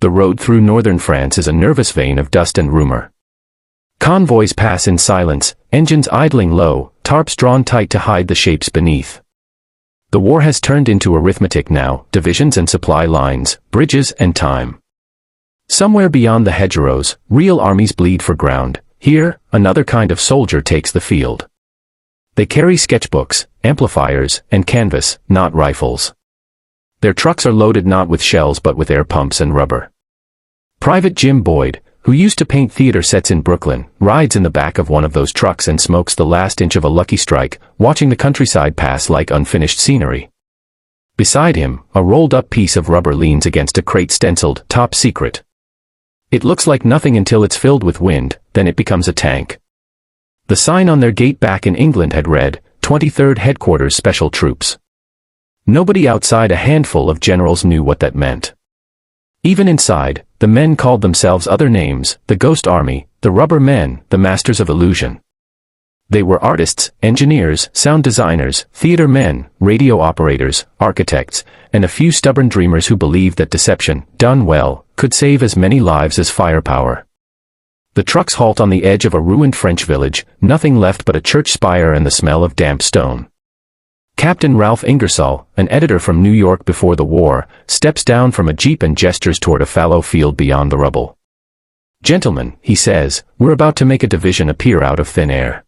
the road through northern France is a nervous vein of dust and rumor. Convoys pass in silence, engines idling low, tarps drawn tight to hide the shapes beneath. The war has turned into arithmetic now, divisions and supply lines, bridges and time. Somewhere beyond the hedgerows, real armies bleed for ground. Here, another kind of soldier takes the field. They carry sketchbooks, amplifiers, and canvas, not rifles. Their trucks are loaded not with shells but with air pumps and rubber. Private Jim Boyd, who used to paint theater sets in Brooklyn, rides in the back of one of those trucks and smokes the last inch of a Lucky Strike, watching the countryside pass like unfinished scenery. Beside him, a rolled-up piece of rubber leans against a crate stenciled, "Top Secret." It looks like nothing until it's filled with wind, then it becomes a tank. The sign on their gate back in England had read, 23rd Headquarters Special Troops. Nobody outside a handful of generals knew what that meant. Even inside, the men called themselves other names, the Ghost Army, the Rubber Men, the Masters of Illusion. They were artists, engineers, sound designers, theater men, radio operators, architects, and a few stubborn dreamers who believed that deception, done well, could save as many lives as firepower. The trucks halt on the edge of a ruined French village, nothing left but a church spire and the smell of damp stone. Captain Ralph Ingersoll, an editor from New York before the war, steps down from a jeep and gestures toward a fallow field beyond the rubble. "Gentlemen," he says, "we're about to make a division appear out of thin air."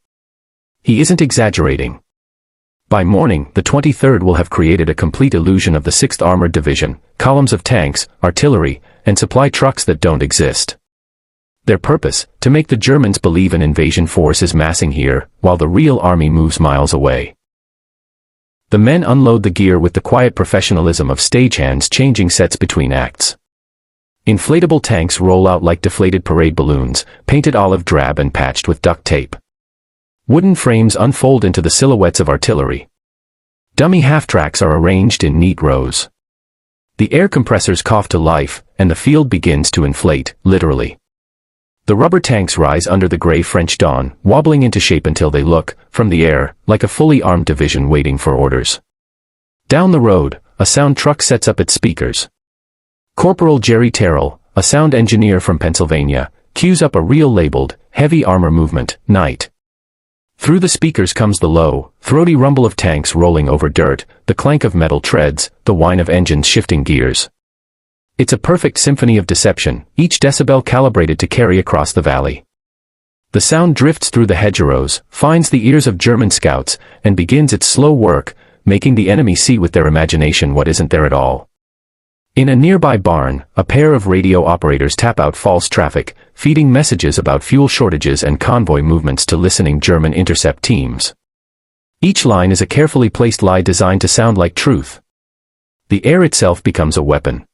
He isn't exaggerating. By morning, the 23rd will have created a complete illusion of the 6th Armored Division, columns of tanks, artillery, and supply trucks that don't exist. Their purpose, to make the Germans believe an invasion force is massing here, while the real army moves miles away. The men unload the gear with the quiet professionalism of stagehands changing sets between acts. Inflatable tanks roll out like deflated parade balloons, painted olive drab and patched with duct tape. Wooden frames unfold into the silhouettes of artillery. Dummy half-tracks are arranged in neat rows. The air compressors cough to life, and the field begins to inflate, literally. The rubber tanks rise under the gray French dawn, wobbling into shape until they look, from the air, like a fully armed division waiting for orders. Down the road, a sound truck sets up its speakers. Corporal Jerry Terrell, a sound engineer from Pennsylvania, cues up a reel labeled, "Heavy Armor Movement, Night." Through the speakers comes the low, throaty rumble of tanks rolling over dirt, the clank of metal treads, the whine of engines shifting gears. It's a perfect symphony of deception, each decibel calibrated to carry across the valley. The sound drifts through the hedgerows, finds the ears of German scouts, and begins its slow work, making the enemy see with their imagination what isn't there at all. In a nearby barn, a pair of radio operators tap out false traffic, feeding messages about fuel shortages and convoy movements to listening German intercept teams. Each line is a carefully placed lie designed to sound like truth. The air itself becomes a weapon.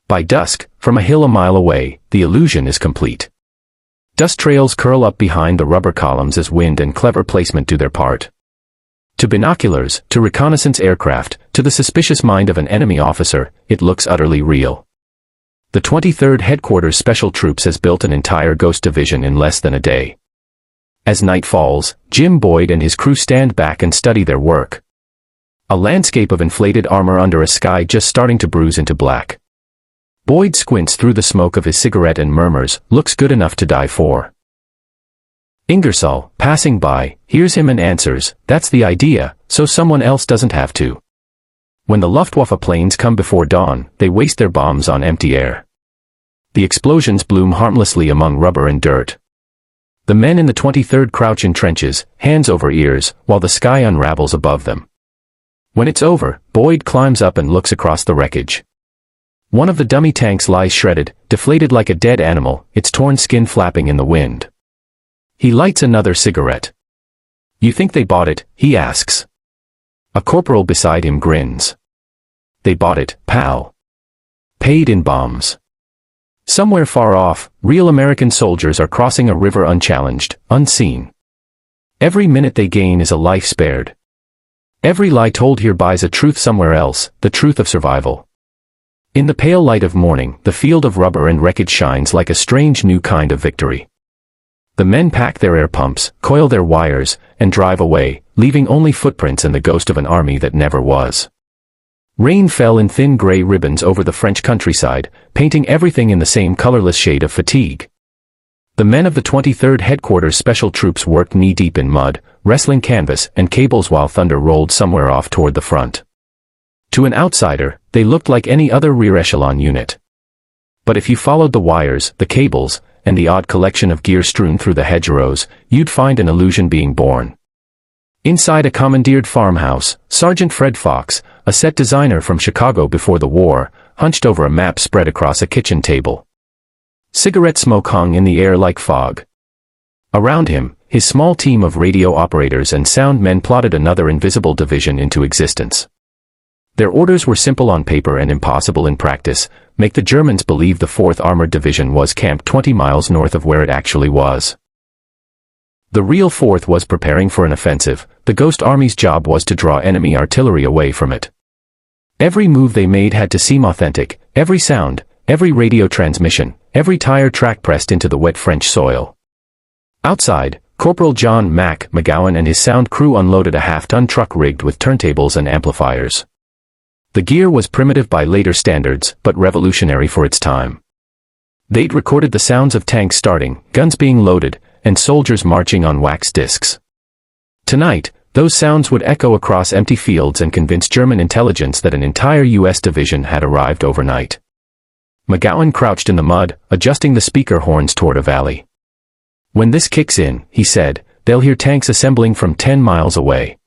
By dusk, from a hill a mile away, the illusion is complete. Dust trails curl up behind the rubber columns as wind and clever placement do their part. To binoculars, to reconnaissance aircraft, to the suspicious mind of an enemy officer, it looks utterly real. The 23rd Headquarters Special Troops has built an entire ghost division in less than a day. As night falls, Jim Boyd and his crew stand back and study their work. A landscape of inflated armor under a sky just starting to bruise into black. Boyd squints through the smoke of his cigarette and murmurs, "Looks good enough to die for." Ingersoll, passing by, hears him and answers, "That's the idea, so someone else doesn't have to." When the Luftwaffe planes come before dawn, they waste their bombs on empty air. The explosions bloom harmlessly among rubber and dirt. The men in the 23rd crouch in trenches, hands over ears, while the sky unravels above them. When it's over, Boyd climbs up and looks across the wreckage. One of the dummy tanks lies shredded, deflated like a dead animal, its torn skin flapping in the wind. He lights another cigarette. "You think they bought it?" he asks. A corporal beside him grins. "They bought it, pal. Paid in bombs." Somewhere far off, real American soldiers are crossing a river unchallenged, unseen. Every minute they gain is a life spared. Every lie told here buys a truth somewhere else, the truth of survival. In the pale light of morning, the field of rubber and wreckage shines like a strange new kind of victory. The men pack their air pumps, coil their wires, and drive away, leaving only footprints and the ghost of an army that never was. Rain fell in thin gray ribbons over the French countryside, painting everything in the same colorless shade of fatigue. The men of the 23rd Headquarters Special Troops worked knee-deep in mud, wrestling canvas and cables while thunder rolled somewhere off toward the front. To an outsider, they looked like any other rear echelon unit. But if you followed the wires, the cables, and the odd collection of gear strewn through the hedgerows, you'd find an illusion being born. Inside a commandeered farmhouse, Sergeant Fred Fox, a set designer from Chicago before the war, hunched over a map spread across a kitchen table. Cigarette smoke hung in the air like fog. Around him, his small team of radio operators and sound men plotted another invisible division into existence. Their orders were simple on paper and impossible in practice: make the Germans believe the 4th Armored Division was camped 20 miles north of where it actually was. The real 4th was preparing for an offensive. The Ghost Army's job was to draw enemy artillery away from it. Every move they made had to seem authentic, every sound, every radio transmission, every tire track pressed into the wet French soil. Outside, Corporal John Mac McGowan and his sound crew unloaded a half-ton truck rigged with turntables and amplifiers. The gear was primitive by later standards, but revolutionary for its time. They'd recorded the sounds of tanks starting, guns being loaded, and soldiers marching on wax discs. Tonight, those sounds would echo across empty fields and convince German intelligence that an entire U.S. division had arrived overnight. McGowan crouched in the mud, adjusting the speaker horns toward a valley. "When this kicks in," he said, "they'll hear tanks assembling from 10 miles away."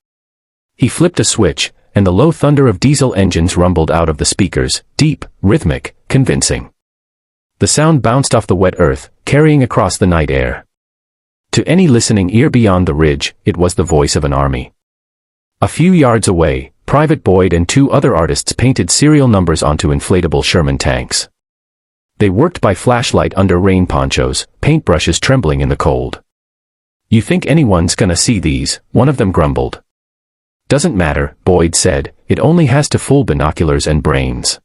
He flipped a switch, and the low thunder of diesel engines rumbled out of the speakers, deep, rhythmic, convincing. The sound bounced off the wet earth, carrying across the night air. To any listening ear beyond the ridge, it was the voice of an army. A few yards away, Private Boyd and 2 other artists painted serial numbers onto inflatable Sherman tanks. They worked by flashlight under rain ponchos, paintbrushes trembling in the cold. "You think anyone's gonna see these?" one of them grumbled. "Doesn't matter," Boyd said, "it only has to fool binoculars and brains."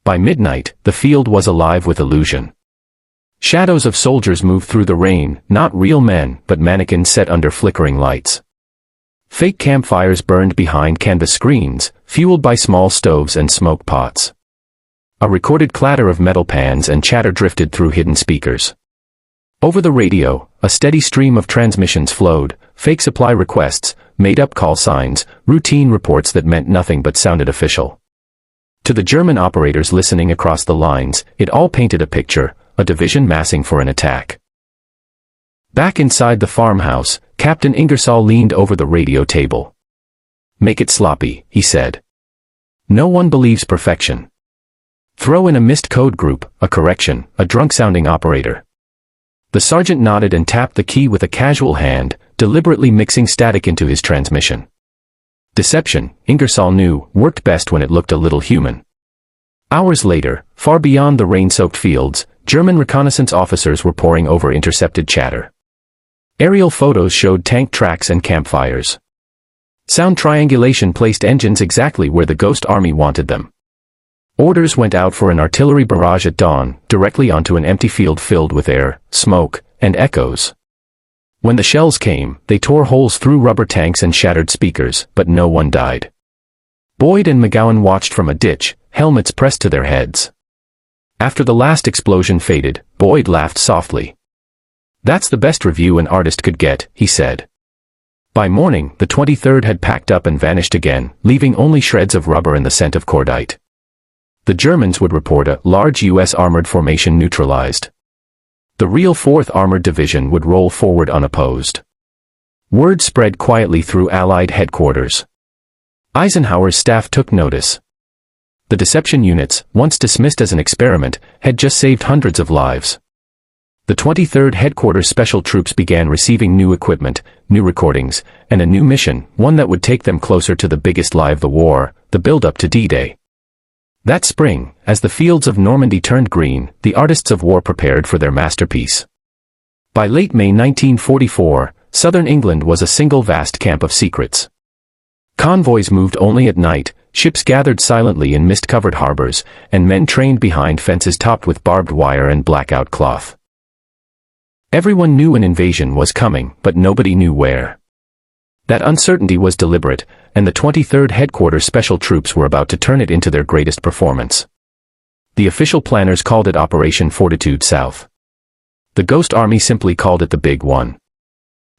By midnight, the field was alive with illusion. Shadows of soldiers moved through the rain, not real men, but mannequins set under flickering lights. Fake campfires burned behind canvas screens, fueled by small stoves and smoke pots. A recorded clatter of metal pans and chatter drifted through hidden speakers. Over the radio, a steady stream of transmissions flowed, fake supply requests, made-up call signs, routine reports that meant nothing but sounded official. To the German operators listening across the lines, it all painted a picture: a division massing for an attack. Back inside the farmhouse, Captain Ingersoll leaned over the radio table. "Make it sloppy," he said. "No one believes perfection. Throw in a missed code group, a correction, a drunk-sounding operator." The sergeant nodded and tapped the key with a casual hand, deliberately mixing static into his transmission. Deception, Ingersoll knew, worked best when it looked a little human. Hours later, far beyond the rain-soaked fields, German reconnaissance officers were poring over intercepted chatter. Aerial photos showed tank tracks and campfires. Sound triangulation placed engines exactly where the Ghost Army wanted them. Orders went out for an artillery barrage at dawn, directly onto an empty field filled with air, smoke, and echoes. When the shells came, they tore holes through rubber tanks and shattered speakers, but no one died. Boyd and McGowan watched from a ditch, helmets pressed to their heads. After the last explosion faded, Boyd laughed softly. "That's the best review an artist could get," he said. By morning, the 23rd had packed up and vanished again, leaving only shreds of rubber and the scent of cordite. The Germans would report a large U.S. armored formation neutralized. The real 4th Armored Division would roll forward unopposed. Word spread quietly through Allied headquarters. Eisenhower's staff took notice. The deception units, once dismissed as an experiment, had just saved hundreds of lives. The 23rd Headquarters Special Troops began receiving new equipment, new recordings, and a new mission, one that would take them closer to the biggest lie of the war, the build-up to D-Day. That spring, as the fields of Normandy turned green, the artists of war prepared for their masterpiece. By late May 1944, southern England was a single vast camp of secrets. Convoys moved only at night, ships gathered silently in mist-covered harbors, and men trained behind fences topped with barbed wire and blackout cloth. Everyone knew an invasion was coming, but nobody knew where. That uncertainty was deliberate, and the 23rd Headquarters Special Troops were about to turn it into their greatest performance. The official planners called it Operation Fortitude South. The Ghost Army simply called it the Big One.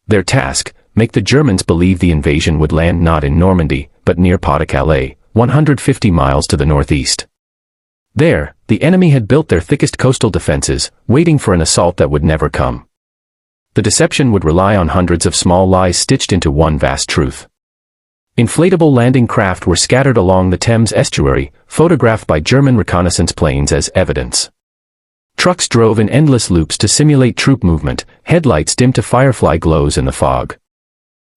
Their task: make the Germans believe the invasion would land not in Normandy, but near Pas-de-Calais, 150 miles to the northeast. There, the enemy had built their thickest coastal defenses, waiting for an assault that would never come. The deception would rely on hundreds of small lies stitched into one vast truth. Inflatable landing craft were scattered along the Thames estuary, photographed by German reconnaissance planes as evidence. Trucks drove in endless loops to simulate troop movement, headlights dimmed to firefly glows in the fog.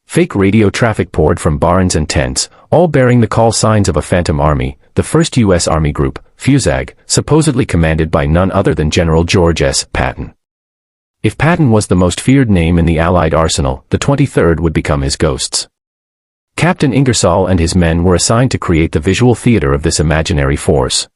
Fake radio traffic poured from barns and tents, all bearing the call signs of a phantom army, the 1st U.S. Army Group, FUSAG, supposedly commanded by none other than General George S. Patton. If Patton was the most feared name in the Allied arsenal, the 23rd would become his ghosts. Captain Ingersoll and his men were assigned to create the visual theater of this imaginary force.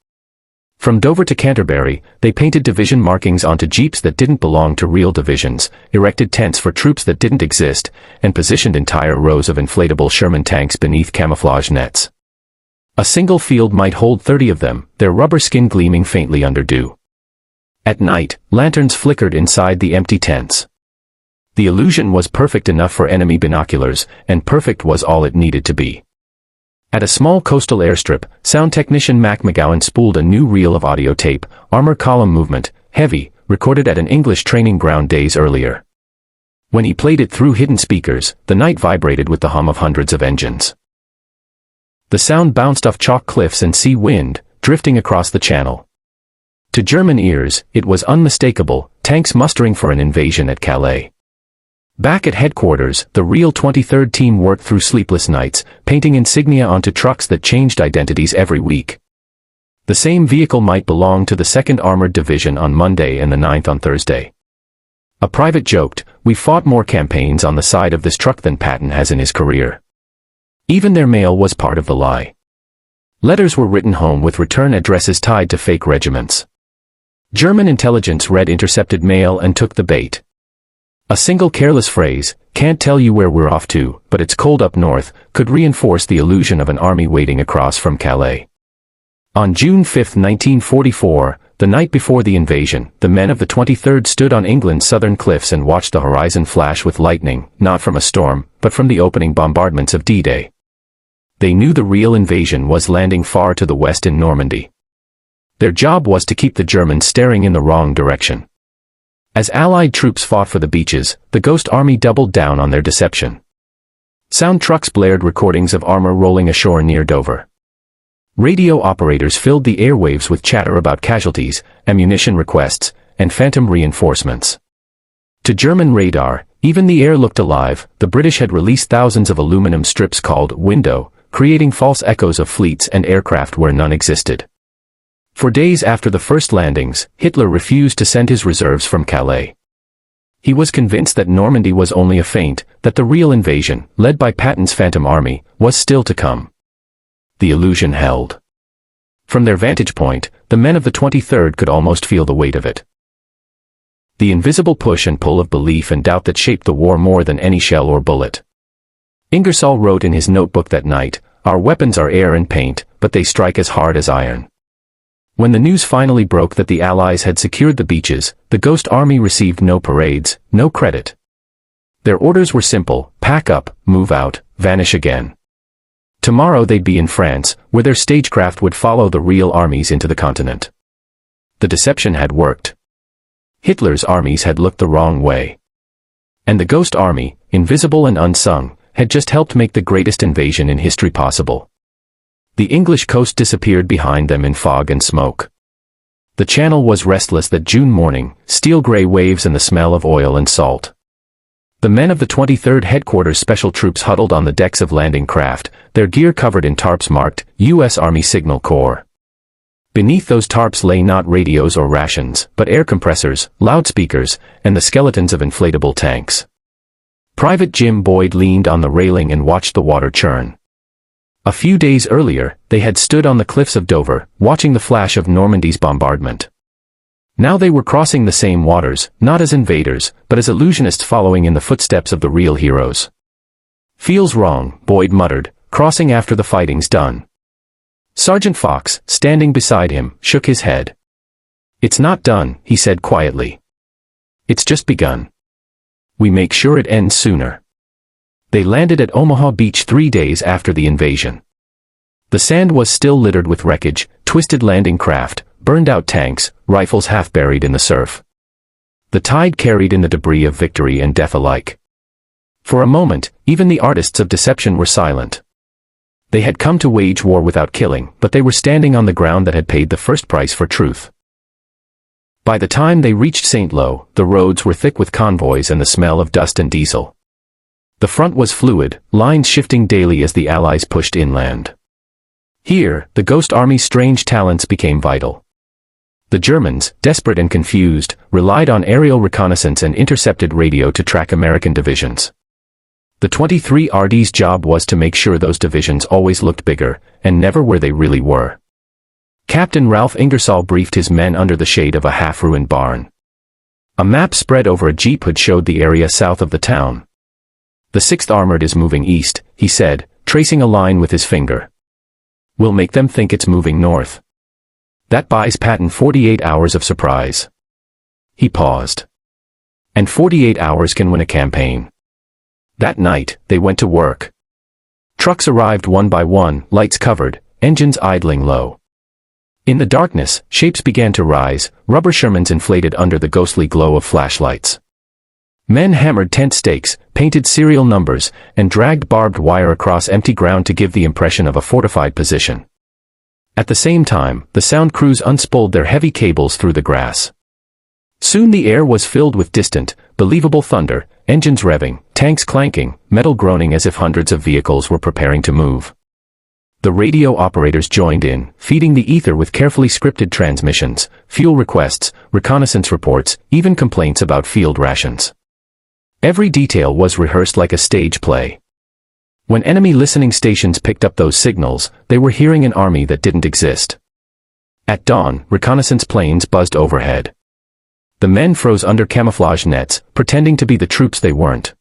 From Dover to Canterbury, they painted division markings onto jeeps that didn't belong to real divisions, erected tents for troops that didn't exist, and positioned entire rows of inflatable Sherman tanks beneath camouflage nets. A single field might hold 30 of them, their rubber skin gleaming faintly under dew. At night, lanterns flickered inside the empty tents. The illusion was perfect enough for enemy binoculars, and perfect was all it needed to be. At a small coastal airstrip, sound technician Mac McGowan spooled a new reel of audio tape, Armor Column Movement, Heavy, recorded at an English training ground days earlier. When he played it through hidden speakers, the night vibrated with the hum of hundreds of engines. The sound bounced off chalk cliffs and sea wind, drifting across the channel. To German ears, it was unmistakable, tanks mustering for an invasion at Calais. Back at headquarters, the real 23rd team worked through sleepless nights, painting insignia onto trucks that changed identities every week. The same vehicle might belong to the 2nd Armored Division on Monday and the 9th on Thursday. A private joked, "We fought more campaigns on the side of this truck than Patton has in his career." Even their mail was part of the lie. Letters were written home with return addresses tied to fake regiments. German intelligence read intercepted mail and took the bait. A single careless phrase, "Can't tell you where we're off to, but it's cold up north," could reinforce the illusion of an army waiting across from Calais. On June 5, 1944, the night before the invasion, the men of the 23rd stood on England's southern cliffs and watched the horizon flash with lightning, not from a storm, but from the opening bombardments of D-Day. They knew the real invasion was landing far to the west in Normandy. Their job was to keep the Germans staring in the wrong direction. As Allied troops fought for the beaches, the Ghost Army doubled down on their deception. Sound trucks blared recordings of armor rolling ashore near Dover. Radio operators filled the airwaves with chatter about casualties, ammunition requests, and phantom reinforcements. To German radar, even the air looked alive. The British had released thousands of aluminum strips called window, creating false echoes of fleets and aircraft where none existed. For days after the first landings, Hitler refused to send his reserves from Calais. He was convinced that Normandy was only a feint, that the real invasion, led by Patton's Phantom Army, was still to come. The illusion held. From their vantage point, the men of the 23rd could almost feel the weight of it. The invisible push and pull of belief and doubt that shaped the war more than any shell or bullet. Ingersoll wrote in his notebook that night, "Our weapons are air and paint, but they strike as hard as iron." When the news finally broke that the Allies had secured the beaches, the Ghost Army received no parades, no credit. Their orders were simple: pack up, move out, vanish again. Tomorrow they'd be in France, where their stagecraft would follow the real armies into the continent. The deception had worked. Hitler's armies had looked the wrong way. And the Ghost Army, invisible and unsung, had just helped make the greatest invasion in history possible. The English coast disappeared behind them in fog and smoke. The channel was restless that June morning, steel-gray waves and the smell of oil and salt. The men of the 23rd Headquarters Special Troops huddled on the decks of landing craft, their gear covered in tarps marked, U.S. Army Signal Corps. Beneath those tarps lay not radios or rations, but air compressors, loudspeakers, and the skeletons of inflatable tanks. Private Jim Boyd leaned on the railing and watched the water churn. A few days earlier, they had stood on the cliffs of Dover, watching the flash of Normandy's bombardment. Now they were crossing the same waters, not as invaders, but as illusionists following in the footsteps of the real heroes. Feels wrong, Boyd muttered, crossing after the fighting's done. Sergeant Fox, standing beside him, shook his head. It's not done, he said quietly. It's just begun. We make sure it ends sooner. They landed at Omaha Beach 3 days after the invasion. The sand was still littered with wreckage, twisted landing craft, burned-out tanks, rifles half buried in the surf. The tide carried in the debris of victory and death alike. For a moment, even the artists of deception were silent. They had come to wage war without killing, but they were standing on the ground that had paid the first price for truth. By the time they reached St. Lo, the roads were thick with convoys and the smell of dust and diesel. The front was fluid, lines shifting daily as the Allies pushed inland. Here, the Ghost Army's strange talents became vital. The Germans, desperate and confused, relied on aerial reconnaissance and intercepted radio to track American divisions. The 23 RD's job was to make sure those divisions always looked bigger, and never where they really were. Captain Ralph Ingersoll briefed his men under the shade of a half-ruined barn. A map spread over a jeep hood showed the area south of the town. The 6th Armored is moving east, he said, tracing a line with his finger. We'll make them think it's moving north. That buys Patton 48 hours of surprise. He paused. And 48 hours can win a campaign. That night, they went to work. Trucks arrived one by one, lights covered, engines idling low. In the darkness, shapes began to rise, rubber Shermans inflated under the ghostly glow of flashlights. Men hammered tent stakes, painted serial numbers, and dragged barbed wire across empty ground to give the impression of a fortified position. At the same time, the sound crews unspooled their heavy cables through the grass. Soon the air was filled with distant, believable thunder, engines revving, tanks clanking, metal groaning as if hundreds of vehicles were preparing to move. The radio operators joined in, feeding the ether with carefully scripted transmissions, fuel requests, reconnaissance reports, even complaints about field rations. Every detail was rehearsed like a stage play. When enemy listening stations picked up those signals, they were hearing an army that didn't exist. At dawn, reconnaissance planes buzzed overhead. The men froze under camouflage nets, pretending to be the troops they weren't.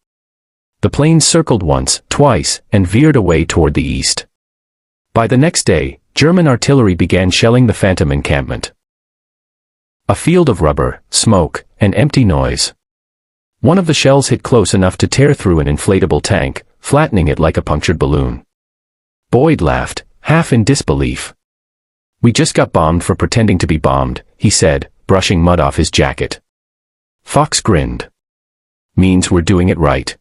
The planes circled once, twice, and veered away toward the east. By the next day, German artillery began shelling the Phantom encampment. A field of rubber, smoke, and empty noise. One of the shells hit close enough to tear through an inflatable tank, flattening it like a punctured balloon. Boyd laughed, half in disbelief. We just got bombed for pretending to be bombed, he said, brushing mud off his jacket. Fox grinned. Means we're doing it right.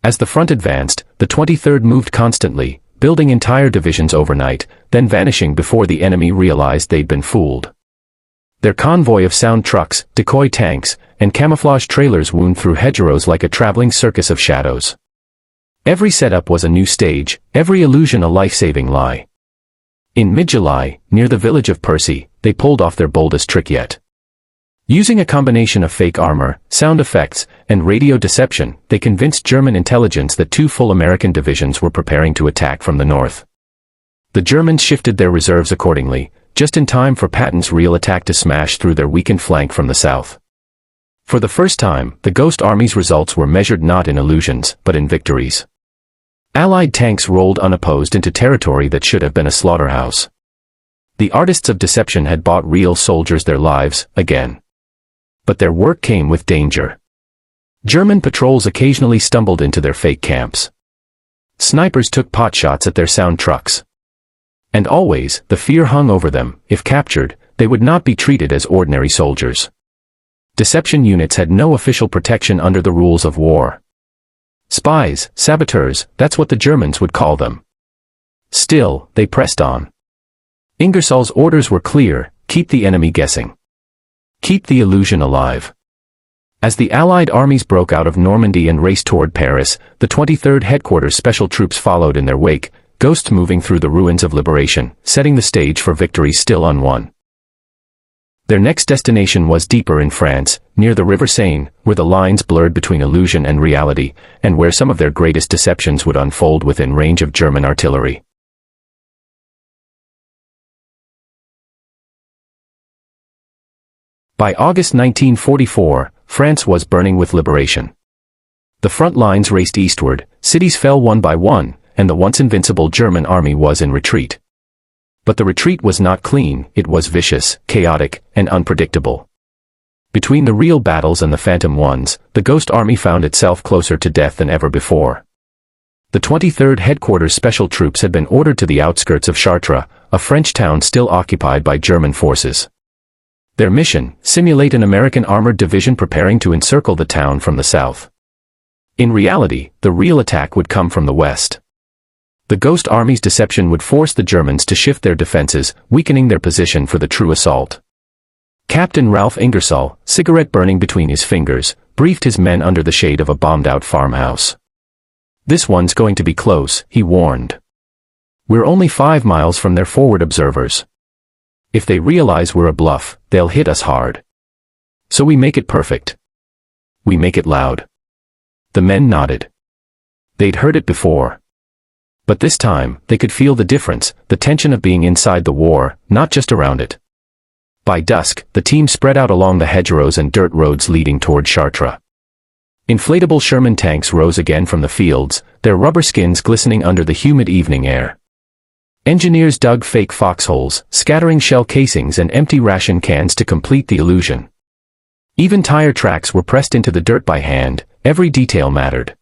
As the front advanced, the 23rd moved constantly, building entire divisions overnight, then vanishing before the enemy realized they'd been fooled. Their convoy of sound trucks, decoy tanks, and camouflage trailers wound through hedgerows like a traveling circus of shadows. Every setup was a new stage, every illusion a life-saving lie. In mid-July, near the village of Percy, they pulled off their boldest trick yet. Using a combination of fake armor, sound effects, and radio deception, they convinced German intelligence that 2 full American divisions were preparing to attack from the north. The Germans shifted their reserves accordingly, just in time for Patton's real attack to smash through their weakened flank from the south. For the first time, the Ghost Army's results were measured not in illusions, but in victories. Allied tanks rolled unopposed into territory that should have been a slaughterhouse. The artists of deception had bought real soldiers their lives, again. But their work came with danger. German patrols occasionally stumbled into their fake camps. Snipers took potshots at their sound trucks. And always, the fear hung over them, if captured, they would not be treated as ordinary soldiers. Deception units had no official protection under the rules of war. Spies, saboteurs, that's what the Germans would call them. Still, they pressed on. Ingersoll's orders were clear: keep the enemy guessing. Keep the illusion alive. As the Allied armies broke out of Normandy and raced toward Paris, the 23rd Headquarters special troops followed in their wake, ghosts moving through the ruins of liberation, setting the stage for victories still unwon. Their next destination was deeper in France, near the River Seine, where the lines blurred between illusion and reality, and where some of their greatest deceptions would unfold within range of German artillery. By August 1944, France was burning with liberation. The front lines raced eastward, cities fell one by one, and the once invincible German army was in retreat. But the retreat was not clean, it was vicious, chaotic, and unpredictable. Between the real battles and the phantom ones, the ghost army found itself closer to death than ever before. The 23rd Headquarters Special Troops had been ordered to the outskirts of Chartres, a French town still occupied by German forces. Their mission, simulate an American armored division preparing to encircle the town from the south. In reality, the real attack would come from the west. The ghost army's deception would force the Germans to shift their defenses, weakening their position for the true assault. Captain Ralph Ingersoll, cigarette burning between his fingers, briefed his men under the shade of a bombed-out farmhouse. "This one's going to be close," he warned. "We're only 5 miles from their forward observers. If they realize we're a bluff, they'll hit us hard. So we make it perfect. We make it loud." The men nodded. They'd heard it before. But this time, they could feel the difference, the tension of being inside the war, not just around it. By dusk, the team spread out along the hedgerows and dirt roads leading toward Chartres. Inflatable Sherman tanks rose again from the fields, their rubber skins glistening under the humid evening air. Engineers dug fake foxholes, scattering shell casings and empty ration cans to complete the illusion. Even tire tracks were pressed into the dirt by hand, every detail mattered.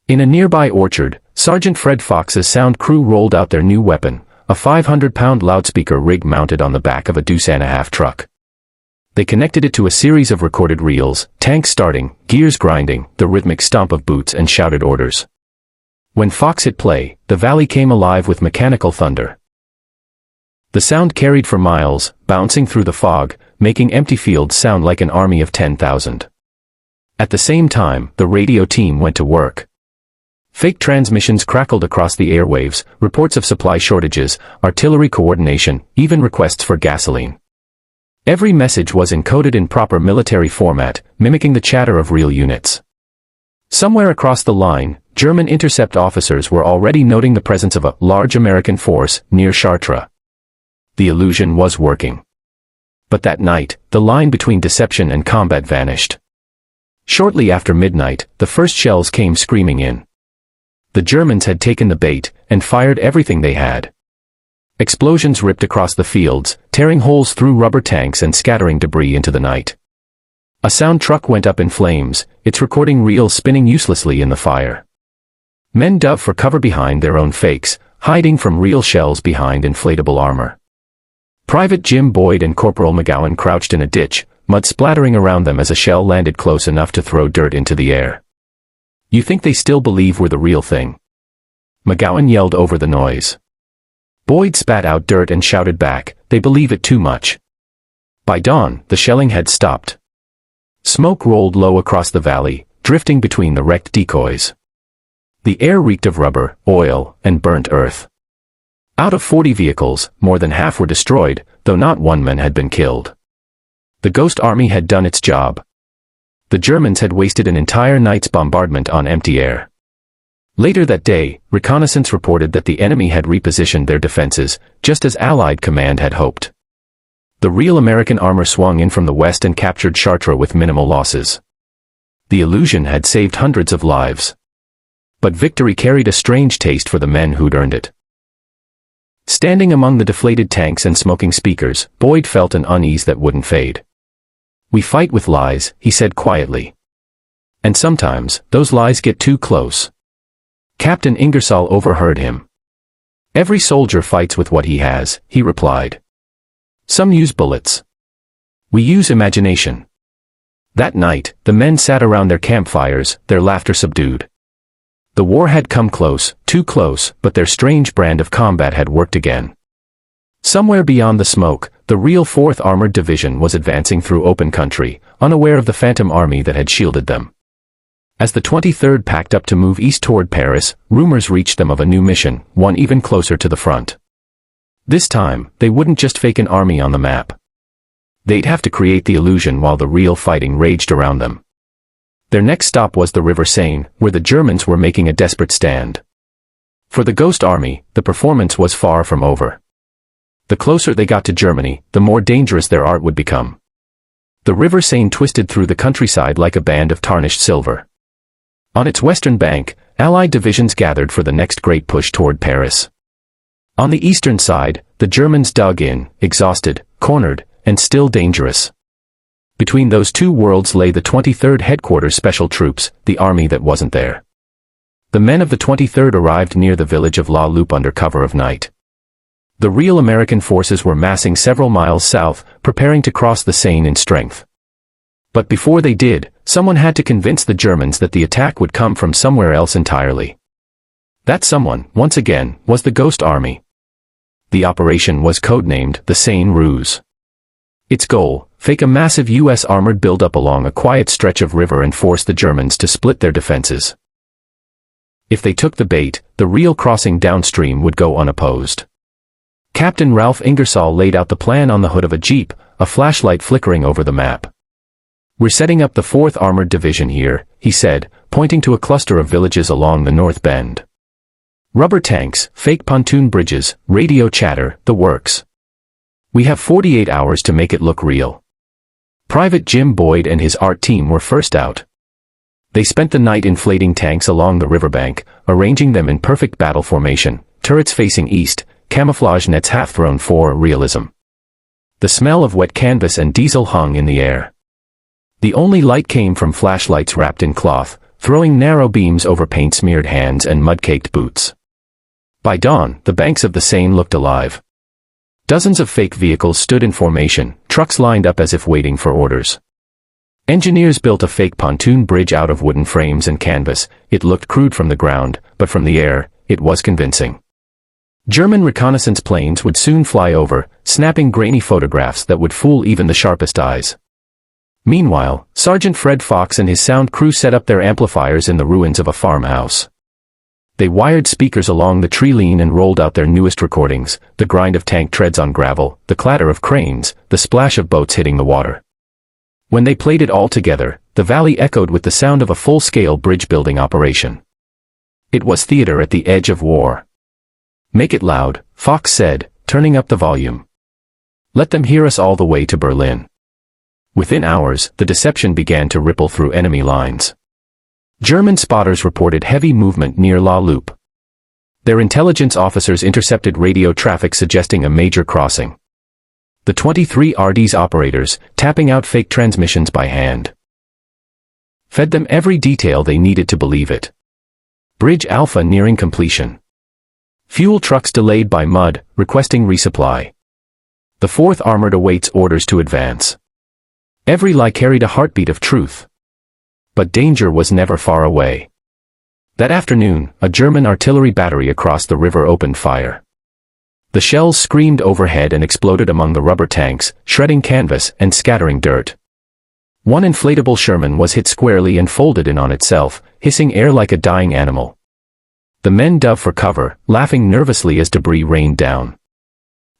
In a nearby orchard, Sergeant Fred Fox's sound crew rolled out their new weapon, a 500-pound loudspeaker rig mounted on the back of a deuce-and-a-half truck. They connected it to a series of recorded reels, tanks starting, gears grinding, the rhythmic stomp of boots and shouted orders. When Fox hit play, the valley came alive with mechanical thunder. The sound carried for miles, bouncing through the fog, making empty fields sound like an army of 10,000. At the same time, the radio team went to work. Fake transmissions crackled across the airwaves, reports of supply shortages, artillery coordination, even requests for gasoline. Every message was encoded in proper military format, mimicking the chatter of real units. Somewhere across the line, German intercept officers were already noting the presence of a large American force near Chartres. The illusion was working. But that night, the line between deception and combat vanished. Shortly after midnight, the first shells came screaming in. The Germans had taken the bait, and fired everything they had. Explosions ripped across the fields, tearing holes through rubber tanks and scattering debris into the night. A sound truck went up in flames, its recording reel spinning uselessly in the fire. Men dove for cover behind their own fakes, hiding from real shells behind inflatable armor. Private Jim Boyd and Corporal McGowan crouched in a ditch, mud splattering around them as a shell landed close enough to throw dirt into the air. "You think they still believe we're the real thing?" McGowan yelled over the noise. Boyd spat out dirt and shouted back, "They believe it too much." By dawn, the shelling had stopped. Smoke rolled low across the valley, drifting between the wrecked decoys. The air reeked of rubber, oil, and burnt earth. Out of 40 vehicles, more than half were destroyed, though not one man had been killed. The Ghost Army had done its job. The Germans had wasted an entire night's bombardment on empty air. Later that day, reconnaissance reported that the enemy had repositioned their defenses, just as Allied command had hoped. The real American armor swung in from the west and captured Chartres with minimal losses. The illusion had saved hundreds of lives. But victory carried a strange taste for the men who'd earned it. Standing among the deflated tanks and smoking speakers, Boyd felt an unease that wouldn't fade. "We fight with lies," he said quietly. "And sometimes, those lies get too close." Captain Ingersoll overheard him. "Every soldier fights with what he has," he replied. "Some use bullets. We use imagination." That night, the men sat around their campfires, their laughter subdued. The war had come close, too close, but their strange brand of combat had worked again. Somewhere beyond the smoke, the real 4th Armored Division was advancing through open country, unaware of the phantom army that had shielded them. As the 23rd packed up to move east toward Paris, rumors reached them of a new mission, one even closer to the front. This time, they wouldn't just fake an army on the map. They'd have to create the illusion while the real fighting raged around them. Their next stop was the River Seine, where the Germans were making a desperate stand. For the Ghost Army, the performance was far from over. The closer they got to Germany, the more dangerous their art would become. The River Seine twisted through the countryside like a band of tarnished silver. On its western bank, Allied divisions gathered for the next great push toward Paris. On the eastern side, the Germans dug in, exhausted, cornered, and still dangerous. Between those two worlds lay the 23rd Headquarters Special Troops, the army that wasn't there. The men of the 23rd arrived near the village of La Loupe under cover of night. The real American forces were massing several miles south, preparing to cross the Seine in strength. But before they did, someone had to convince the Germans that the attack would come from somewhere else entirely. That someone, once again, was the Ghost Army. The operation was codenamed the Seine Ruse. Its goal, fake a massive U.S. armored buildup along a quiet stretch of river and force the Germans to split their defenses. If they took the bait, the real crossing downstream would go unopposed. Captain Ralph Ingersoll laid out the plan on the hood of a jeep, a flashlight flickering over the map. "We're setting up the 4th Armored Division here," he said, pointing to a cluster of villages along the North Bend. "Rubber tanks, fake pontoon bridges, radio chatter, the works. We have 48 hours to make it look real." Private Jim Boyd and his art team were first out. They spent the night inflating tanks along the riverbank, arranging them in perfect battle formation, turrets facing east, camouflage nets half thrown for realism. The smell of wet canvas and diesel hung in the air. The only light came from flashlights wrapped in cloth, throwing narrow beams over paint-smeared hands and mud-caked boots. By dawn, the banks of the Seine looked alive. Dozens of fake vehicles stood in formation, trucks lined up as if waiting for orders. Engineers built a fake pontoon bridge out of wooden frames and canvas. It looked crude from the ground, but from the air, it was convincing. German reconnaissance planes would soon fly over, snapping grainy photographs that would fool even the sharpest eyes. Meanwhile, Sergeant Fred Fox and his sound crew set up their amplifiers in the ruins of a farmhouse. They wired speakers along the tree line and rolled out their newest recordings, the grind of tank treads on gravel, the clatter of cranes, the splash of boats hitting the water. When they played it all together, the valley echoed with the sound of a full-scale bridge-building operation. It was theater at the edge of war. "Make it loud," Fox said, turning up the volume. "Let them hear us all the way to Berlin." Within hours, the deception began to ripple through enemy lines. German spotters reported heavy movement near La Loupe. Their intelligence officers intercepted radio traffic suggesting a major crossing. The 23 RD's operators, tapping out fake transmissions by hand, fed them every detail they needed to believe it. Bridge Alpha nearing completion. Fuel trucks delayed by mud, requesting resupply. The 4th Armored awaits orders to advance. Every lie carried a heartbeat of truth. But danger was never far away. That afternoon, a German artillery battery across the river opened fire. The shells screamed overhead and exploded among the rubber tanks, shredding canvas and scattering dirt. One inflatable Sherman was hit squarely and folded in on itself, hissing air like a dying animal. The men dove for cover, laughing nervously as debris rained down.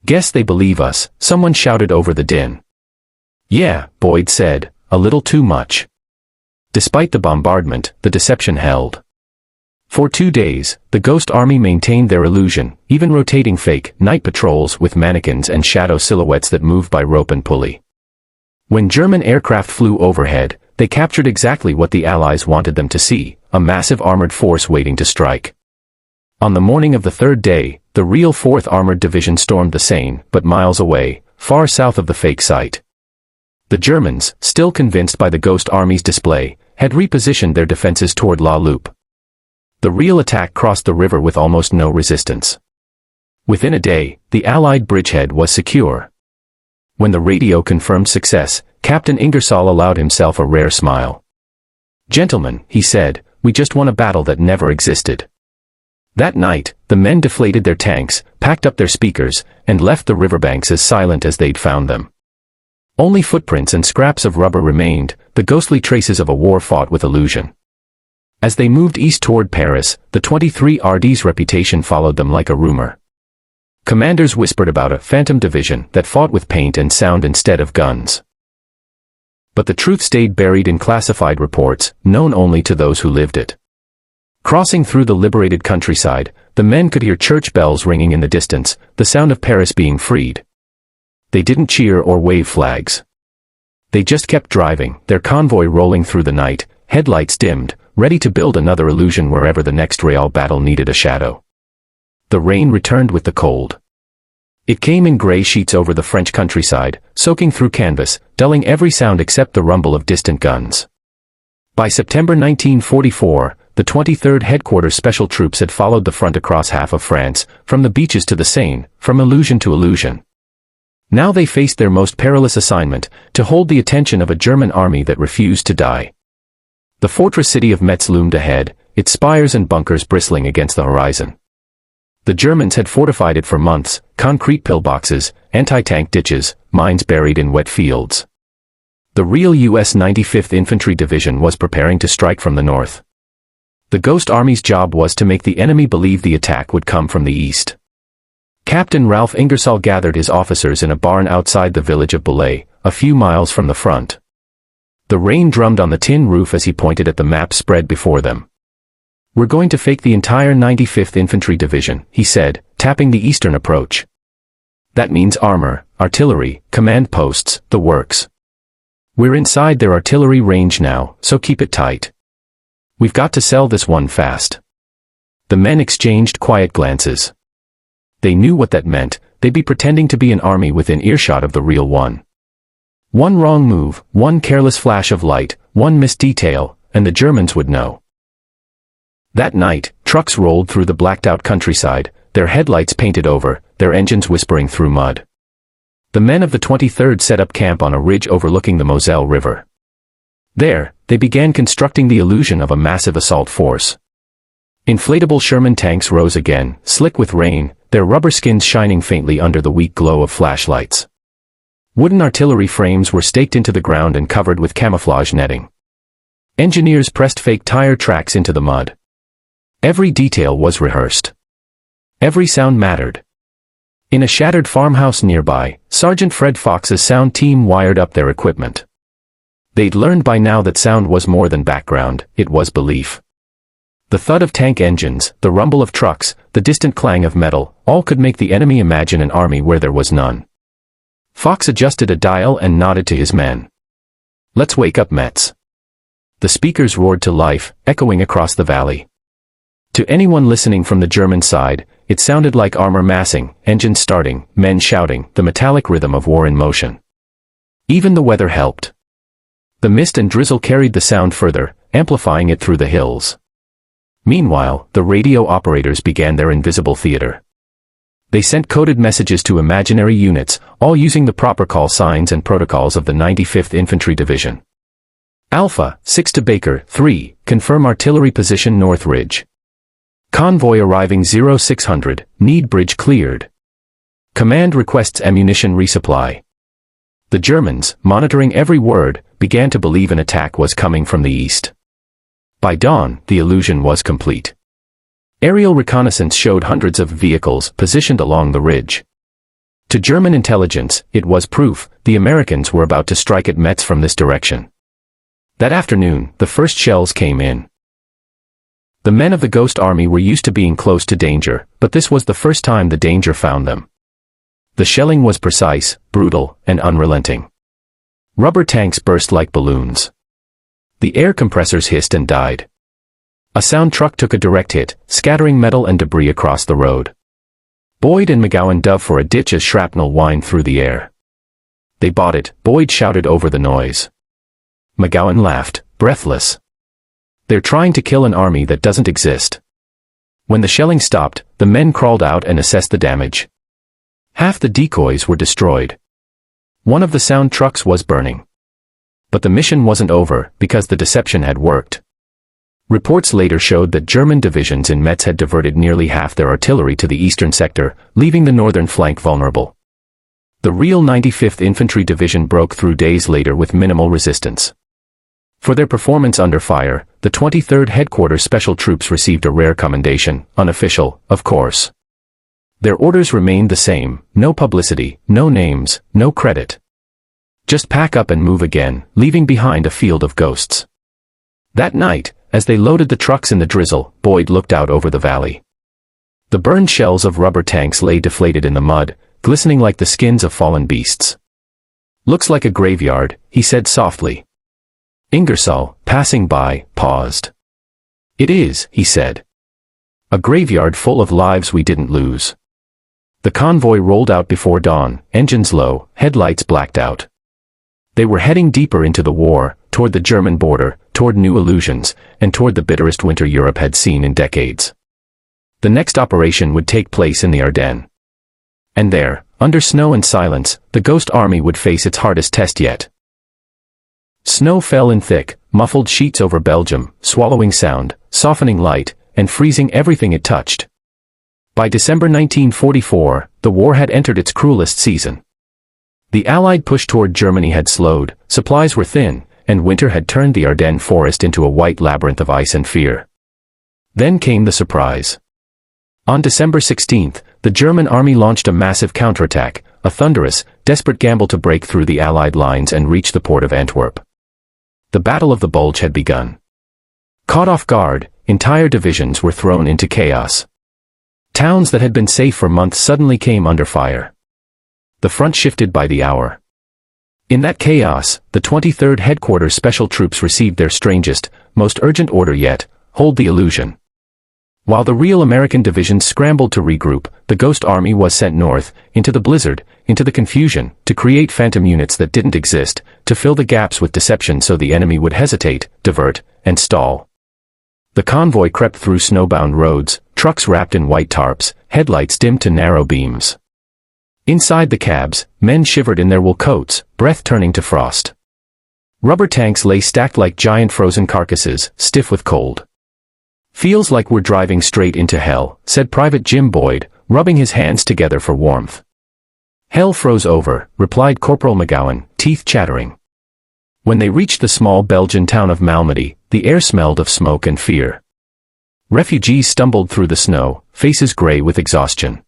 "Guess they believe us," someone shouted over the din. "Yeah," Boyd said, "a little too much." Despite the bombardment, the deception held. For 2 days, the Ghost Army maintained their illusion, even rotating fake night patrols with mannequins and shadow silhouettes that moved by rope and pulley. When German aircraft flew overhead, they captured exactly what the Allies wanted them to see, a massive armored force waiting to strike. On the morning of the 3rd day, the real 4th Armored Division stormed the Seine, but miles away, far south of the fake site. The Germans, still convinced by the Ghost Army's display, had repositioned their defenses toward La Loupe. The real attack crossed the river with almost no resistance. Within a day, the Allied bridgehead was secure. When the radio confirmed success, Captain Ingersoll allowed himself a rare smile. "Gentlemen," he said, "we just won a battle that never existed." That night, the men deflated their tanks, packed up their speakers, and left the riverbanks as silent as they'd found them. Only footprints and scraps of rubber remained, the ghostly traces of a war fought with illusion. As they moved east toward Paris, the 23 RD's reputation followed them like a rumor. Commanders whispered about a phantom division that fought with paint and sound instead of guns. But the truth stayed buried in classified reports, known only to those who lived it. Crossing through the liberated countryside, the men could hear church bells ringing in the distance, the sound of Paris being freed. They didn't cheer or wave flags. They just kept driving, their convoy rolling through the night, headlights dimmed, ready to build another illusion wherever the next real battle needed a shadow. The rain returned with the cold. It came in gray sheets over the French countryside, soaking through canvas, dulling every sound except the rumble of distant guns. By September 1944, the 23rd Headquarters Special Troops had followed the front across half of France, from the beaches to the Seine, from illusion to illusion. Now they faced their most perilous assignment, to hold the attention of a German army that refused to die. The fortress city of Metz loomed ahead, its spires and bunkers bristling against the horizon. The Germans had fortified it for months, concrete pillboxes, anti-tank ditches, mines buried in wet fields. The real U.S. 95th Infantry Division was preparing to strike from the north. The Ghost Army's job was to make the enemy believe the attack would come from the east. Captain Ralph Ingersoll gathered his officers in a barn outside the village of Boulay, a few miles from the front. The rain drummed on the tin roof as he pointed at the map spread before them. "We're going to fake the entire 95th Infantry Division," he said, tapping the eastern approach. "That means armor, artillery, command posts, the works. We're inside their artillery range now, so keep it tight. We've got to sell this one fast." The men exchanged quiet glances. They knew what that meant. They'd be pretending to be an army within earshot of the real one. One wrong move, one careless flash of light, one missed detail, and the Germans would know. That night, trucks rolled through the blacked-out countryside, their headlights painted over, their engines whispering through mud. The men of the 23rd set up camp on a ridge overlooking the Moselle River. There, they began constructing the illusion of a massive assault force. Inflatable Sherman tanks rose again, slick with rain, their rubber skins shining faintly under the weak glow of flashlights. Wooden artillery frames were staked into the ground and covered with camouflage netting. Engineers pressed fake tire tracks into the mud. Every detail was rehearsed. Every sound mattered. In a shattered farmhouse nearby, Sergeant Fred Fox's sound team wired up their equipment. They'd learned by now that sound was more than background, it was belief. The thud of tank engines, the rumble of trucks, the distant clang of metal, all could make the enemy imagine an army where there was none. Fox adjusted a dial and nodded to his men. "Let's wake up Metz." The speakers roared to life, echoing across the valley. To anyone listening from the German side, it sounded like armor massing, engines starting, men shouting, the metallic rhythm of war in motion. Even the weather helped. The mist and drizzle carried the sound further, amplifying it through the hills. Meanwhile, the radio operators began their invisible theater. They sent coded messages to imaginary units, all using the proper call signs and protocols of the 95th Infantry Division. Alpha, 6 to Baker, 3, confirm artillery position North Ridge. Convoy arriving 0600, need bridge cleared. Command requests ammunition resupply. The Germans, monitoring every word, began to believe an attack was coming from the east. By dawn, the illusion was complete. Aerial reconnaissance showed hundreds of vehicles positioned along the ridge. To German intelligence, it was proof the Americans were about to strike at Metz from this direction. That afternoon, the first shells came in. The men of the Ghost Army were used to being close to danger, but this was the first time the danger found them. The shelling was precise, brutal, and unrelenting. Rubber tanks burst like balloons. The air compressors hissed and died. A sound truck took a direct hit, scattering metal and debris across the road. Boyd and McGowan dove for a ditch as shrapnel whined through the air. "They bought it," Boyd shouted over the noise. McGowan laughed, breathless. "They're trying to kill an army that doesn't exist." When the shelling stopped, the men crawled out and assessed the damage. Half the decoys were destroyed. One of the sound trucks was burning. But the mission wasn't over, because the deception had worked. Reports later showed that German divisions in Metz had diverted nearly half their artillery to the eastern sector, leaving the northern flank vulnerable. The real 95th Infantry Division broke through days later with minimal resistance. For their performance under fire, the 23rd Headquarters Special Troops received a rare commendation, unofficial, of course. Their orders remained the same: no publicity, no names, no credit. Just pack up and move again, leaving behind a field of ghosts. That night, as they loaded the trucks in the drizzle, Boyd looked out over the valley. The burned shells of rubber tanks lay deflated in the mud, glistening like the skins of fallen beasts. "Looks like a graveyard," he said softly. Ingersoll, passing by, paused. "It is," he said. "A graveyard full of lives we didn't lose." The convoy rolled out before dawn, engines low, headlights blacked out. They were heading deeper into the war, toward the German border, toward new illusions, and toward the bitterest winter Europe had seen in decades. The next operation would take place in the Ardennes. And there, under snow and silence, the Ghost Army would face its hardest test yet. Snow fell in thick, muffled sheets over Belgium, swallowing sound, softening light, and freezing everything it touched. By December 1944, the war had entered its cruelest season. The Allied push toward Germany had slowed, supplies were thin, and winter had turned the Ardennes forest into a white labyrinth of ice and fear. Then came the surprise. On December 16th, the German army launched a massive counterattack, a thunderous, desperate gamble to break through the Allied lines and reach the port of Antwerp. The Battle of the Bulge had begun. Caught off guard, entire divisions were thrown into chaos. Towns that had been safe for months suddenly came under fire. The front shifted by the hour. In that chaos, the 23rd Headquarters Special Troops received their strangest, most urgent order yet: hold the illusion. While the real American divisions scrambled to regroup, the Ghost Army was sent north, into the blizzard, into the confusion, to create phantom units that didn't exist, to fill the gaps with deception so the enemy would hesitate, divert, and stall. The convoy crept through snowbound roads, trucks wrapped in white tarps, headlights dimmed to narrow beams. Inside the cabs, men shivered in their wool coats, breath turning to frost. Rubber tanks lay stacked like giant frozen carcasses, stiff with cold. "Feels like we're driving straight into hell," said Private Jim Boyd, rubbing his hands together for warmth. "Hell froze over," replied Corporal McGowan, teeth chattering. When they reached the small Belgian town of Malmedy, the air smelled of smoke and fear. Refugees stumbled through the snow, faces gray with exhaustion.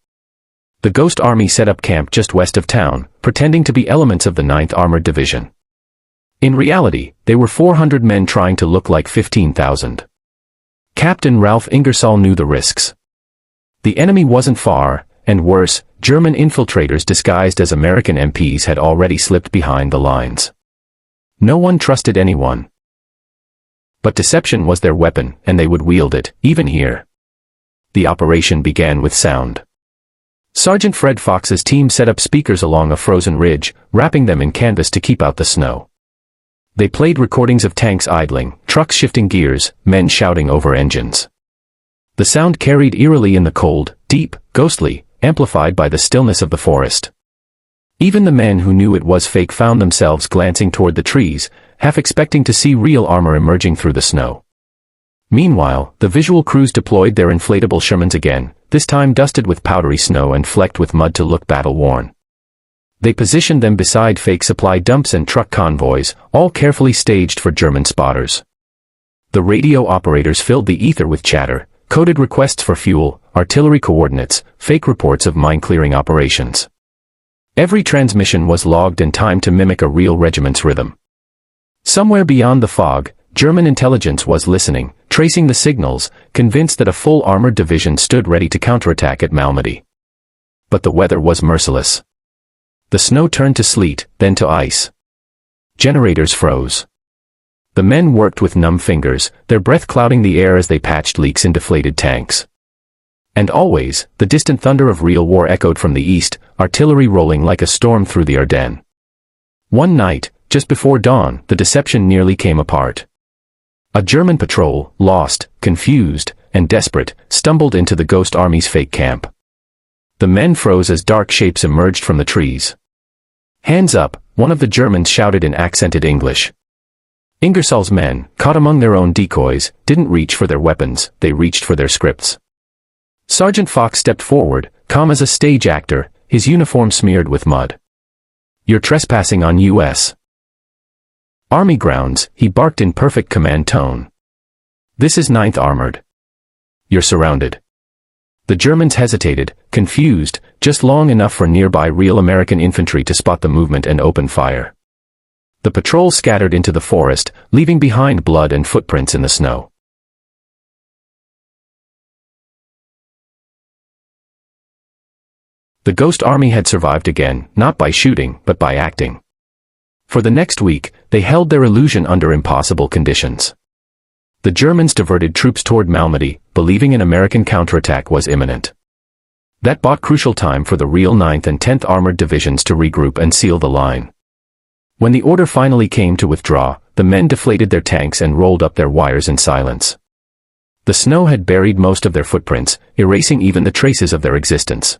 The Ghost Army set up camp just west of town, pretending to be elements of the 9th Armored Division. In reality, they were 400 men trying to look like 15,000. Captain Ralph Ingersoll knew the risks. The enemy wasn't far, and worse, German infiltrators disguised as American MPs had already slipped behind the lines. No one trusted anyone. But deception was their weapon, and they would wield it, even here. The operation began with sound. Sergeant Fred Fox's team set up speakers along a frozen ridge, wrapping them in canvas to keep out the snow. They played recordings of tanks idling, trucks shifting gears, men shouting over engines. The sound carried eerily in the cold, deep, ghostly, amplified by the stillness of the forest. Even the men who knew it was fake found themselves glancing toward the trees, half expecting to see real armor emerging through the snow. Meanwhile, the visual crews deployed their inflatable Shermans again, this time dusted with powdery snow and flecked with mud to look battle-worn. They positioned them beside fake supply dumps and truck convoys, all carefully staged for German spotters. The radio operators filled the ether with chatter, coded requests for fuel, artillery coordinates, fake reports of mine-clearing operations. Every transmission was logged and timed to mimic a real regiment's rhythm. Somewhere beyond the fog, German intelligence was listening, tracing the signals, convinced that a full armored division stood ready to counterattack at Malmedy. But the weather was merciless. The snow turned to sleet, then to ice. Generators froze. The men worked with numb fingers, their breath clouding the air as they patched leaks in deflated tanks. And always, the distant thunder of real war echoed from the east, artillery rolling like a storm through the Ardennes. One night, just before dawn, the deception nearly came apart. A German patrol, lost, confused, and desperate, stumbled into the Ghost Army's fake camp. The men froze as dark shapes emerged from the trees. "Hands up," one of the Germans shouted in accented English. Ingersoll's men, caught among their own decoys, didn't reach for their weapons, they reached for their scripts. Sergeant Fox stepped forward, calm as a stage actor, his uniform smeared with mud. "You're trespassing on U.S. Army grounds," he barked in perfect command tone. "This is 9th Armored. You're surrounded." The Germans hesitated, confused, just long enough for nearby real American infantry to spot the movement and open fire. The patrol scattered into the forest, leaving behind blood and footprints in the snow. The Ghost Army had survived again, not by shooting, but by acting. For the next week, they held their illusion under impossible conditions. The Germans diverted troops toward Malmedy, believing an American counterattack was imminent. That bought crucial time for the real 9th and 10th Armored Divisions to regroup and seal the line. When the order finally came to withdraw, the men deflated their tanks and rolled up their wires in silence. The snow had buried most of their footprints, erasing even the traces of their existence.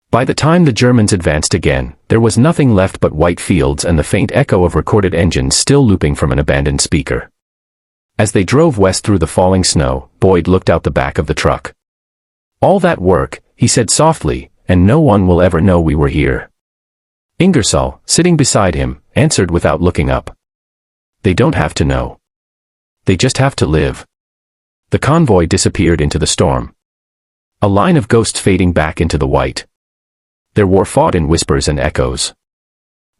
By the time the Germans advanced again, there was nothing left but white fields and the faint echo of recorded engines still looping from an abandoned speaker. As they drove west through the falling snow, Boyd looked out the back of the truck. "All that work," he said softly, "and no one will ever know we were here." Ingersoll, sitting beside him, answered without looking up. "They don't have to know. They just have to live." The convoy disappeared into the storm. A line of ghosts fading back into the white. Their war fought in whispers and echoes.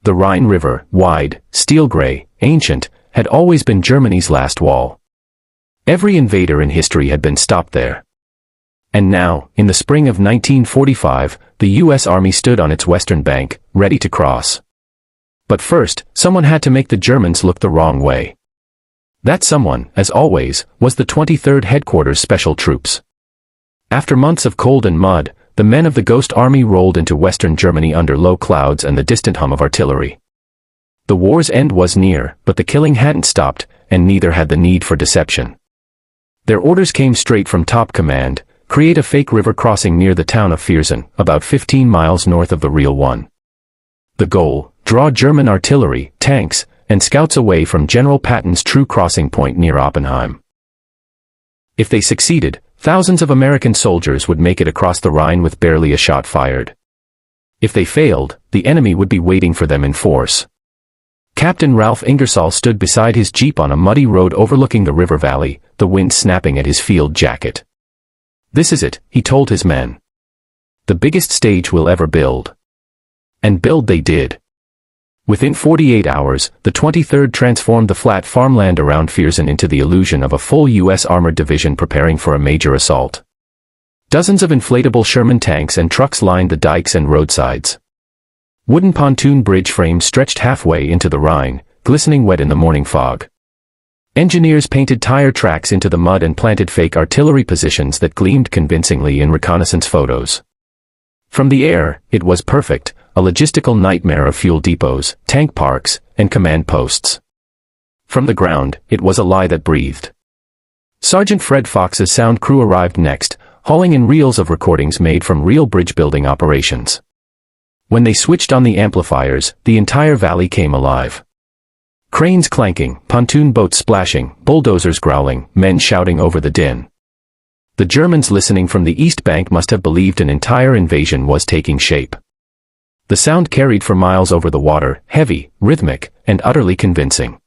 The Rhine River, wide, steel-gray, ancient, had always been Germany's last wall. Every invader in history had been stopped there. And now, in the spring of 1945, the U.S. Army stood on its western bank, ready to cross. But first, someone had to make the Germans look the wrong way. That someone, as always, was the 23rd Headquarters Special Troops. After months of cold and mud, the men of the Ghost Army rolled into western Germany under low clouds and the distant hum of artillery. The war's end was near, but the killing hadn't stopped, and neither had the need for deception. Their orders came straight from top command: create a fake river crossing near the town of Viersen, about 15 miles north of the real one. The goal: draw German artillery, tanks, and scouts away from General Patton's true crossing point near Oppenheim. If they succeeded, thousands of American soldiers would make it across the Rhine with barely a shot fired. If they failed, the enemy would be waiting for them in force. Captain Ralph Ingersoll stood beside his jeep on a muddy road overlooking the river valley, the wind snapping at his field jacket. "This is it," he told his men. "The biggest stage we'll ever build." And build they did. Within 48 hours, the 23rd transformed the flat farmland around Viersen into the illusion of a full U.S. armored division preparing for a major assault. Dozens of inflatable Sherman tanks and trucks lined the dikes and roadsides. Wooden pontoon bridge frames stretched halfway into the Rhine, glistening wet in the morning fog. Engineers painted tire tracks into the mud and planted fake artillery positions that gleamed convincingly in reconnaissance photos. From the air, it was perfect, a logistical nightmare of fuel depots, tank parks, and command posts. From the ground, it was a lie that breathed. Sergeant Fred Fox's sound crew arrived next, hauling in reels of recordings made from real bridge-building operations. When they switched on the amplifiers, the entire valley came alive. Cranes clanking, pontoon boats splashing, bulldozers growling, men shouting over the din. The Germans listening from the East Bank must have believed an entire invasion was taking shape. The sound carried for miles over the water, heavy, rhythmic, and utterly convincing.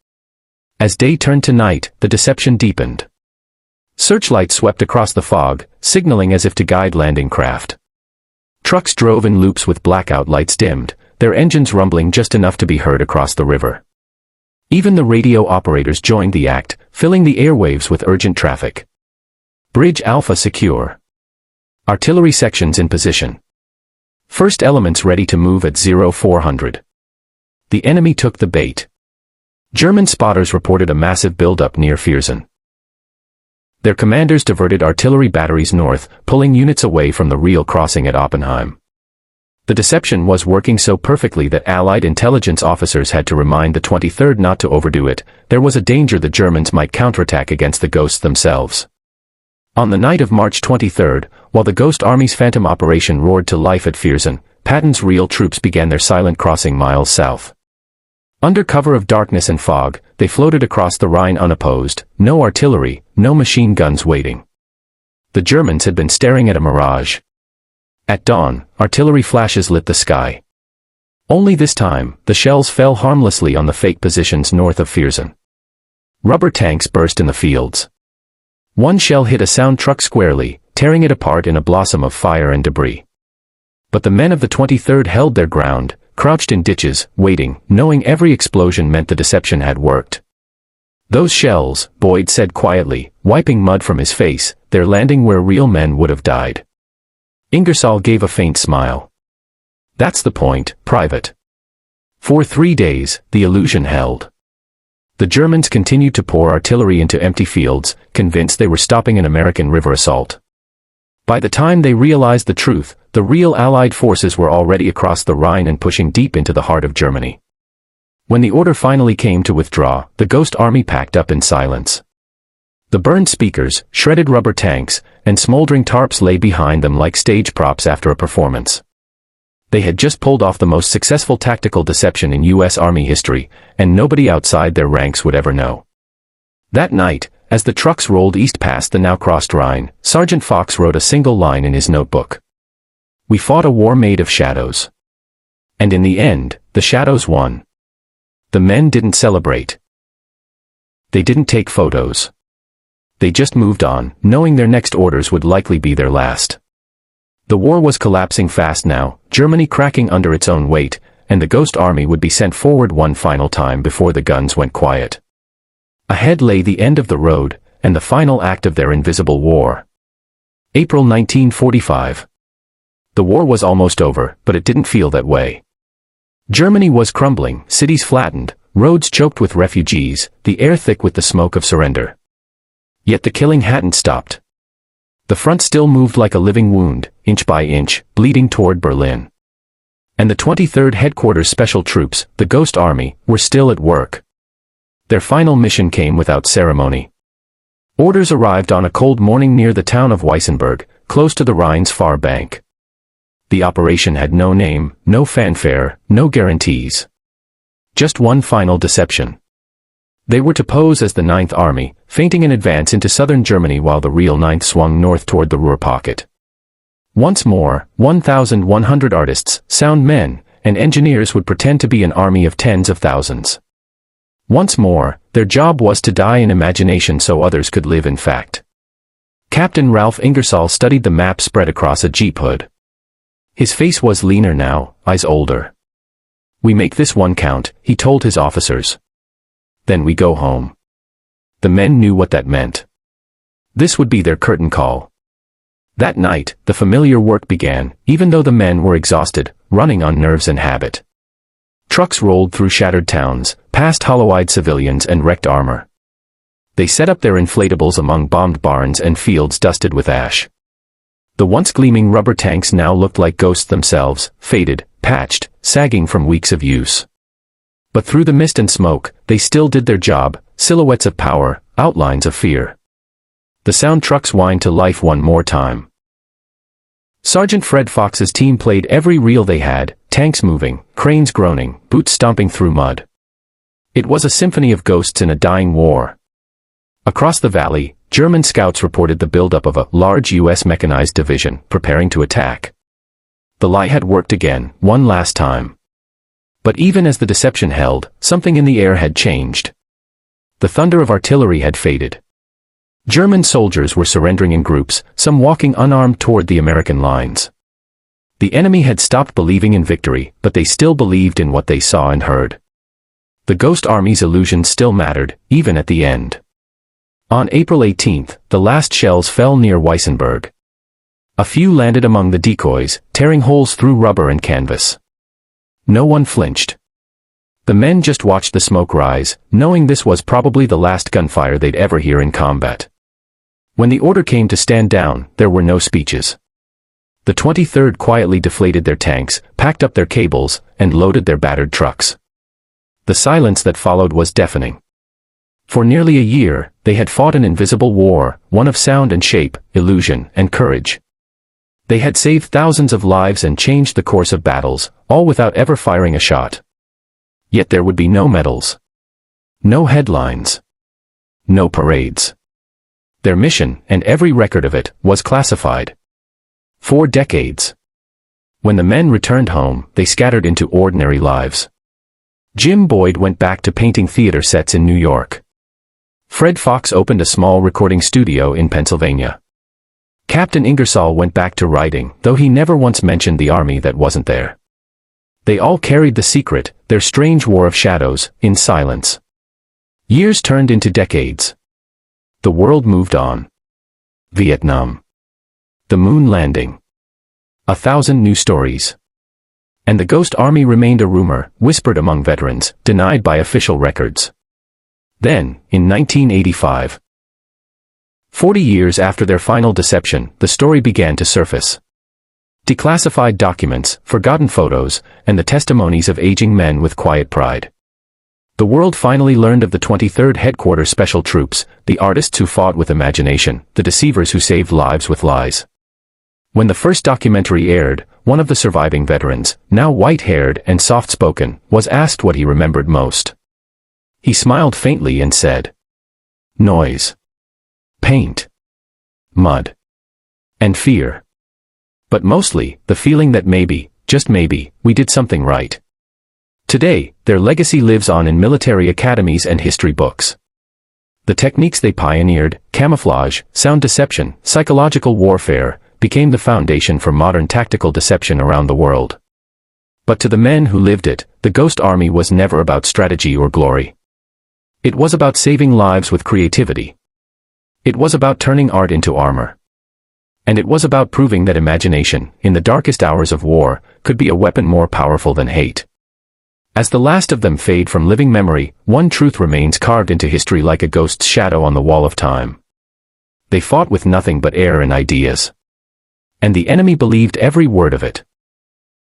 As day turned to night, the deception deepened. Searchlights swept across the fog, signaling as if to guide landing craft. Trucks drove in loops with blackout lights dimmed, their engines rumbling just enough to be heard across the river. Even the radio operators joined the act, filling the airwaves with urgent traffic. Bridge Alpha secure. Artillery sections in position. First elements ready to move at 0400. The enemy took the bait. German spotters reported a massive buildup near Viersen. Their commanders diverted artillery batteries north, pulling units away from the real crossing at Oppenheim. The deception was working so perfectly that Allied intelligence officers had to remind the 23rd not to overdo it. There was a danger the Germans might counterattack against the Ghosts themselves. On the night of March 23rd, while the Ghost Army's phantom operation roared to life at Viersen, Patton's real troops began their silent crossing miles south. Under cover of darkness and fog, they floated across the Rhine unopposed, no artillery, no machine guns waiting. The Germans had been staring at a mirage. At dawn, artillery flashes lit the sky. Only this time, the shells fell harmlessly on the fake positions north of Viersen. Rubber tanks burst in the fields. One shell hit a sound truck squarely, tearing it apart in a blossom of fire and debris. But the men of the 23rd held their ground, crouched in ditches, waiting, knowing every explosion meant the deception had worked. "Those shells," Boyd said quietly, wiping mud from his face, "they're landing where real men would have died." Ingersoll gave a faint smile. "That's the point, Private. For 3 days, the illusion held. The Germans continued to pour artillery into empty fields, convinced they were stopping an American river assault. By the time they realized the truth, the real Allied forces were already across the Rhine and pushing deep into the heart of Germany. When the order finally came to withdraw, the Ghost Army packed up in silence. The burned speakers, shredded rubber tanks, and smoldering tarps lay behind them like stage props after a performance. They had just pulled off the most successful tactical deception in U.S. Army history, and nobody outside their ranks would ever know. That night, as the trucks rolled east past the now-crossed Rhine, Sergeant Fox wrote a single line in his notebook. "We fought a war made of shadows. And in the end, the shadows won." The men didn't celebrate. They didn't take photos. They just moved on, knowing their next orders would likely be their last. The war was collapsing fast now, Germany cracking under its own weight, and the Ghost Army would be sent forward one final time before the guns went quiet. Ahead lay the end of the road, and the final act of their invisible war. April 1945. The war was almost over, but it didn't feel that way. Germany was crumbling, cities flattened, roads choked with refugees, the air thick with the smoke of surrender. Yet the killing hadn't stopped. The front still moved like a living wound, inch by inch, bleeding toward Berlin. And the 23rd Headquarters Special Troops, the Ghost Army, were still at work. Their final mission came without ceremony. Orders arrived on a cold morning near the town of Weissenberg, close to the Rhine's far bank. The operation had no name, no fanfare, no guarantees. Just one final deception. They were to pose as the 9th Army, feinting an advance into southern Germany while the real 9th swung north toward the Ruhr pocket. Once more, 1,100 artists, sound men, and engineers would pretend to be an army of tens of thousands. Once more, their job was to die in imagination so others could live in fact. Captain Ralph Ingersoll studied the map spread across a jeep hood. His face was leaner now, eyes older. "We make this one count," he told his officers. "Then we go home." The men knew what that meant. This would be their curtain call. That night, the familiar work began, even though the men were exhausted, running on nerves and habit. Trucks rolled through shattered towns, past hollow-eyed civilians and wrecked armor. They set up their inflatables among bombed barns and fields dusted with ash. The once gleaming rubber tanks now looked like ghosts themselves, faded, patched, sagging from weeks of use. But through the mist and smoke, they still did their job, silhouettes of power, outlines of fear. The sound trucks whined to life one more time. Sergeant Fred Fox's team played every reel they had, tanks moving, cranes groaning, boots stomping through mud. It was a symphony of ghosts in a dying war. Across the valley, German scouts reported the buildup of a large U.S. mechanized division, preparing to attack. The lie had worked again, one last time. But even as the deception held, something in the air had changed. The thunder of artillery had faded. German soldiers were surrendering in groups, some walking unarmed toward the American lines. The enemy had stopped believing in victory, but they still believed in what they saw and heard. The Ghost Army's illusion still mattered, even at the end. On April 18th, the last shells fell near Weissenberg. A few landed among the decoys, tearing holes through rubber and canvas. No one flinched. The men just watched the smoke rise, knowing this was probably the last gunfire they'd ever hear in combat. When the order came to stand down, there were no speeches. The 23rd quietly deflated their tanks, packed up their cables, and loaded their battered trucks. The silence that followed was deafening. For nearly a year, they had fought an invisible war, one of sound and shape, illusion and courage. They had saved thousands of lives and changed the course of battles, all without ever firing a shot. Yet there would be no medals. No headlines. No parades. Their mission, and every record of it, was classified. 4 decades. When the men returned home, they scattered into ordinary lives. Jim Boyd went back to painting theater sets in New York. Fred Fox opened a small recording studio in Pennsylvania. Captain Ingersoll went back to writing, though he never once mentioned the army that wasn't there. They all carried the secret, their strange war of shadows, in silence. Years turned into decades. The world moved on. Vietnam. The moon landing. 1,000 new stories. And the Ghost Army remained a rumor, whispered among veterans, denied by official records. Then, in 1985, 40 years after their final deception, the story began to surface. Declassified documents, forgotten photos, and the testimonies of aging men with quiet pride. The world finally learned of the 23rd Headquarters Special Troops, the artists who fought with imagination, the deceivers who saved lives with lies. When the first documentary aired, one of the surviving veterans, now white-haired and soft-spoken, was asked what he remembered most. He smiled faintly and said, "Noise. Paint. Mud. And fear. But mostly, the feeling that maybe, just maybe, we did something right." Today, their legacy lives on in military academies and history books. The techniques they pioneered, camouflage, sound deception, psychological warfare, became the foundation for modern tactical deception around the world. But to the men who lived it, the Ghost Army was never about strategy or glory. It was about saving lives with creativity. It was about turning art into armor. And it was about proving that imagination, in the darkest hours of war, could be a weapon more powerful than hate. As the last of them fade from living memory, one truth remains carved into history like a ghost's shadow on the wall of time. They fought with nothing but air and ideas. And the enemy believed every word of it.